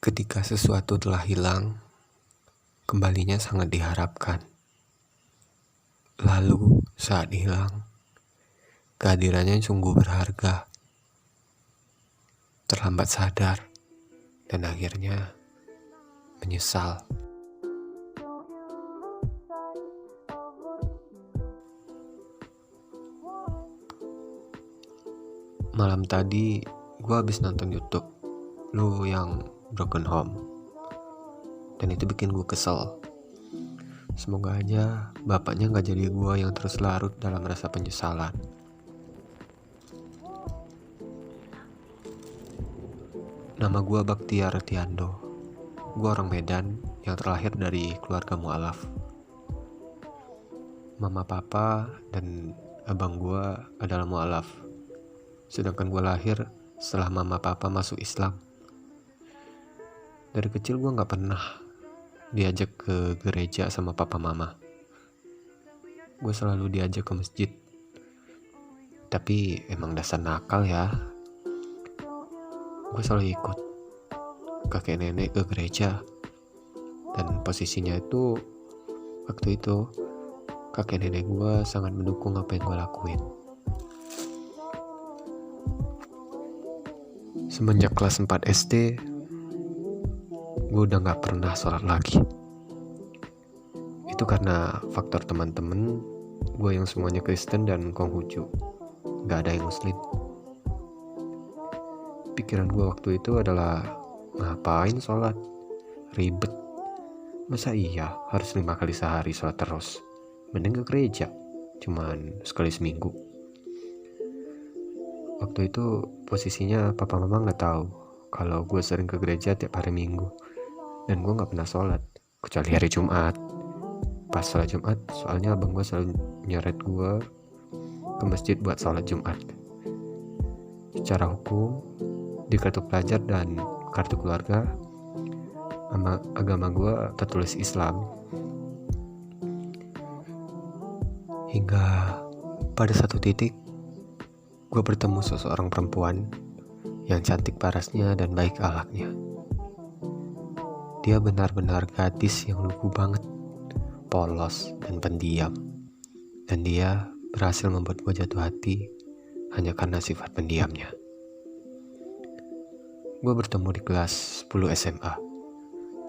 Ketika sesuatu telah hilang, kembalinya sangat diharapkan. Lalu, saat hilang, kehadirannya sungguh berharga. Terlambat sadar, dan akhirnya menyesal. Malam tadi, gue habis nonton YouTube lu yang Broken Home, dan itu bikin gue kesel. Semoga aja bapaknya gak jadi gue yang terus larut dalam rasa penyesalan. Nama gue Baktiar Tiando. Gue orang Medan yang terlahir dari keluarga mualaf. Mama, papa, dan abang gue adalah mualaf. Sedangkan gue lahir setelah mama papa masuk Islam. Dari kecil gue gak pernah diajak ke gereja sama papa mama. Gue selalu diajak ke masjid. Tapi emang dasar nakal ya. Gue selalu ikut kakek nenek ke gereja. Dan posisinya itu, waktu itu kakek nenek gue sangat mendukung apa yang gue lakuin. Semenjak kelas 4 SD, gue udah gak pernah sholat lagi. Itu karena faktor teman-teman gue yang semuanya Kristen dan Konghucu, gak ada yang Muslim. Pikiran gue waktu itu adalah, ngapain sholat? Ribet. Masa iya harus 5 kali sehari sholat terus? Mending ke gereja, cuman sekali seminggu. Waktu itu posisinya papa mama gak tahu kalau gue sering ke gereja tiap hari Minggu. Dan gue gak pernah sholat, kecuali hari Jumat. Pas sholat Jumat, soalnya abang gue selalu nyeret gue ke masjid buat sholat Jumat. Secara hukum, di kartu pelajar dan kartu keluarga, agama gue tertulis Islam. Hingga pada satu titik, gue bertemu seseorang perempuan yang cantik parasnya dan baik akhlaknya. Dia benar-benar gadis yang lugu banget, polos dan pendiam. Dan dia berhasil membuat gue jatuh hati hanya karena sifat pendiamnya. Gue bertemu di kelas 10 SMA,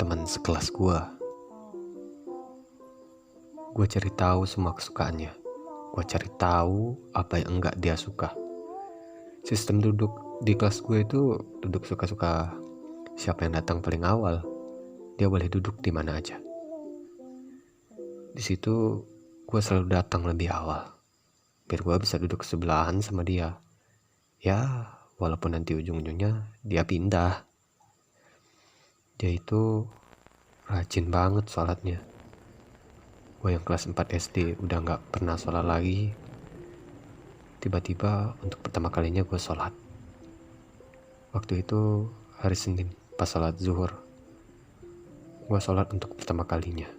teman sekelas gue. Gue cari tahu semua kesukaannya. Gue cari tahu apa yang enggak dia suka. Sistem duduk di kelas gue itu duduk suka-suka. Siapa yang datang paling awal, dia boleh duduk di mana aja. Di situ gue selalu datang lebih awal, biar gue bisa duduk sebelahan sama dia. Ya, walaupun nanti ujung-ujungnya dia pindah. Dia itu rajin banget sholatnya. Gue yang kelas 4 SD udah gak pernah sholat lagi. Tiba-tiba untuk pertama kalinya gue sholat. Waktu itu hari Senin pas sholat zuhur. Gue sholat untuk pertama kalinya.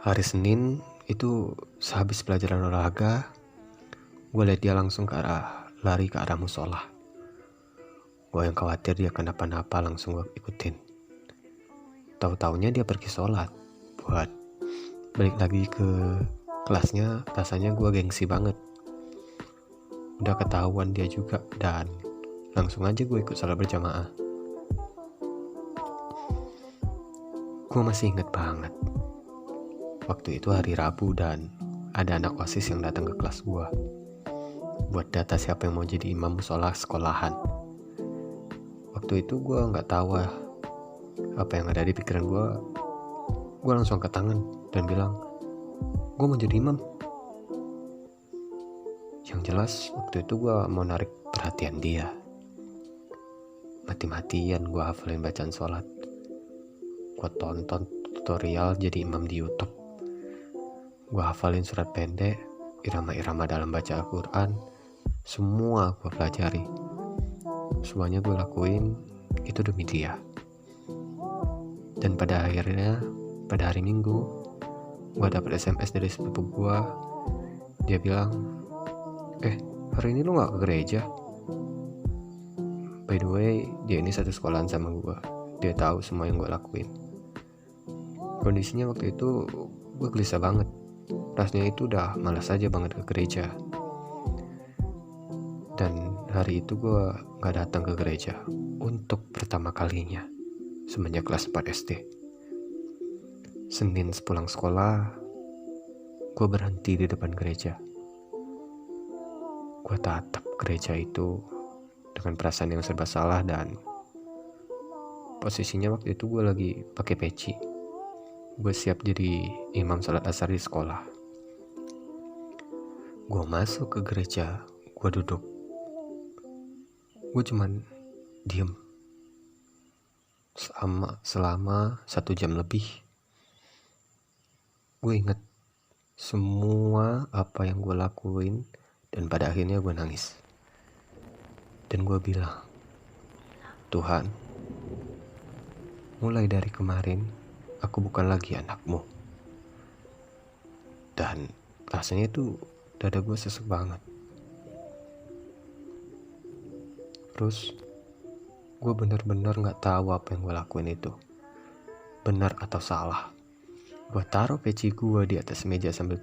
Hari Senin itu sehabis pelajaran olahraga, gue lihat dia langsung lari ke arah musola. Gue yang khawatir dia kenapa-napa, langsung gue ikutin. Tahu-taunya dia pergi sholat. Buat balik lagi ke kelasnya, rasanya gue gengsi banget. Udah ketahuan dia juga, dan langsung aja gue ikut sholat berjamaah. Gue masih inget banget. Waktu itu hari Rabu dan ada anak OSIS yang datang ke kelas gue buat data siapa yang mau jadi imam musola sekolahan. Waktu itu gue gak tahu apa yang ada di pikiran gue. Gue langsung angkat tangan dan bilang, gue mau jadi imam. Yang jelas waktu itu gue mau narik perhatian dia. Mati-matian gue hafalin bacaan sholat. Gue tonton tutorial jadi imam di YouTube. Gue hafalin surat pendek, irama-irama dalam baca Al-Quran. Semua gue pelajari. Semuanya gue lakuin itu demi dia. Dan pada akhirnya, pada hari Minggu, gue dapet SMS dari sepupu gue. Dia bilang, hari ini lu gak ke gereja? By the way, dia ini satu sekolahan sama gue. Dia tahu semua yang gue lakuin. Kondisinya waktu itu gue gelisah banget. Rasanya itu udah malas aja banget ke gereja. Dan hari itu gue gak datang ke gereja untuk pertama kalinya semenjak kelas 4 SD. Senin sepulang sekolah, gue berhenti di depan gereja. Gue tatap gereja itu dengan perasaan yang serba salah, dan posisinya waktu itu gue lagi pakai peci. Gue siap jadi imam salat asar di sekolah. Gue masuk ke gereja, gue duduk. Gue cuman diem selama 1 jam lebih. Gue inget semua apa yang gue lakuin, dan pada akhirnya gue nangis. Dan gue bilang, Tuhan, mulai dari kemarin aku bukan lagi anakmu. Dan rasanya itu dada gue sesek banget. Terus gue bener-bener gak tahu apa yang gue lakuin itu benar atau salah. Gue taruh peci gue di atas meja sambil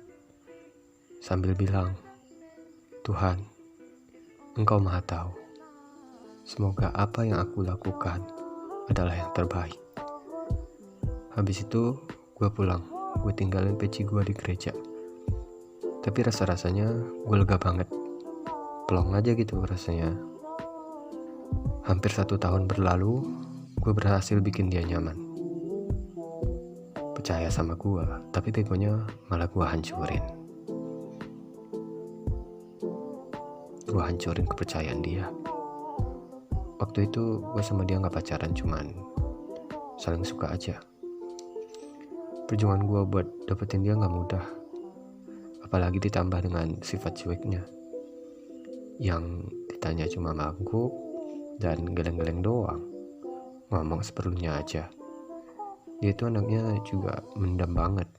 bilang, Tuhan, Engkau Maha Tahu. Semoga apa yang aku lakukan adalah yang terbaik. Habis itu gue pulang. Gue tinggalin peci gue di gereja. Tapi rasa-rasanya gue lega banget. Plong aja gitu rasanya. Hampir 1 tahun berlalu, gue berhasil bikin dia nyaman. Percaya sama gue, tapi begonya malah gue hancurin. Gue hancurin kepercayaan dia. Waktu itu gue sama dia gak pacaran, cuman saling suka aja. Perjuangan gue buat dapetin dia gak mudah. Apalagi ditambah dengan sifat cueknya, yang ditanya cuma mangkuk dan geleng-geleng doang, ngomong seperlunya aja. Dia itu anaknya juga mendam banget.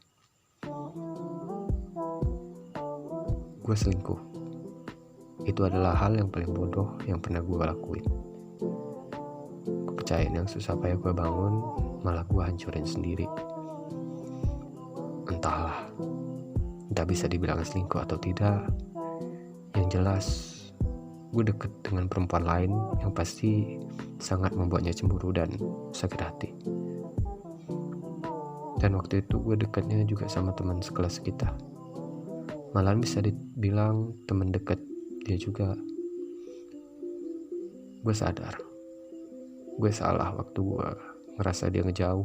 Gue selingkuh. Itu adalah hal yang paling bodoh yang pernah gue lakuin. Kepercayaan yang susah payah gue bangun malah gue hancurin sendiri. Entahlah, gak bisa dibilang selingkuh atau tidak. Yang jelas gue deket dengan perempuan lain yang pasti sangat membuatnya cemburu dan sakit hati. Dan waktu itu gue dekatnya juga sama teman sekelas kita. Malahan bisa dibilang teman dekat dia juga. Gue sadar gue salah waktu gue ngerasa dia ngejauh.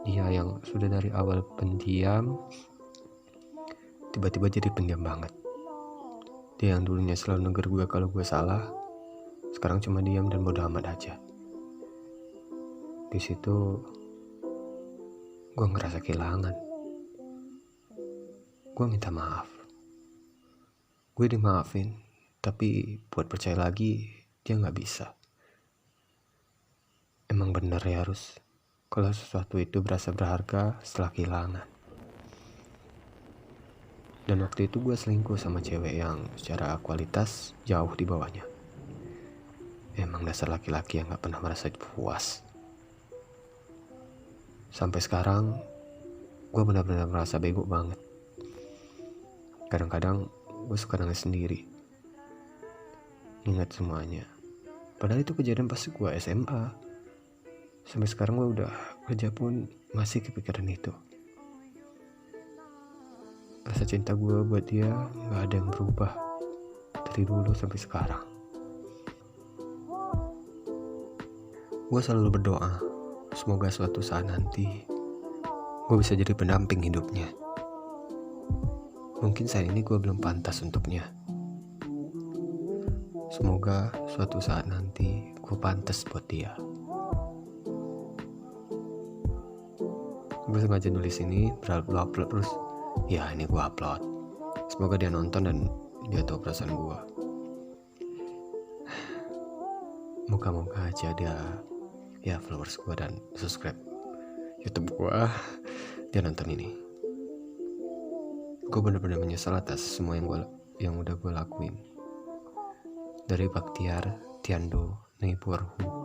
Dia yang sudah dari awal pendiam tiba-tiba jadi pendiam banget. Dia yang dulunya selalu negur gue kalau gue salah, sekarang cuma diam dan bodo amat aja. Di situ gue ngerasa kehilangan. Gue minta maaf. Gue dimaafin, tapi buat percaya lagi dia gak bisa. Emang bener ya harus kalau sesuatu itu berasa berharga setelah kehilangan. Dan waktu itu gue selingkuh sama cewek yang secara kualitas jauh di bawahnya. Emang dasar laki-laki yang gak pernah merasa puas. Sampai sekarang gue benar-benar merasa bego banget. Kadang-kadang gue suka nangis sendiri, ingat semuanya. Padahal itu kejadian pas gue SMA. Sampai sekarang gue udah kerja pun masih kepikiran itu. Rasa cinta gue buat dia gak ada yang berubah dari dulu sampai sekarang. Gue selalu berdoa, semoga suatu saat nanti gue bisa jadi pendamping hidupnya. Mungkin saat ini gue belum pantas untuknya. Semoga suatu saat nanti gue pantas buat dia. Gue sengaja nulis ini berupload terus. Ya ini gue upload. Semoga dia nonton dan dia tahu perasaan gue. Moga-moga aja dia followers gue dan subscribe YouTube gue. Dia nonton ini. Gue benar-benar menyesal atas semua yang udah gue lakuin. Dari Baktiar Tiando Neighborhood.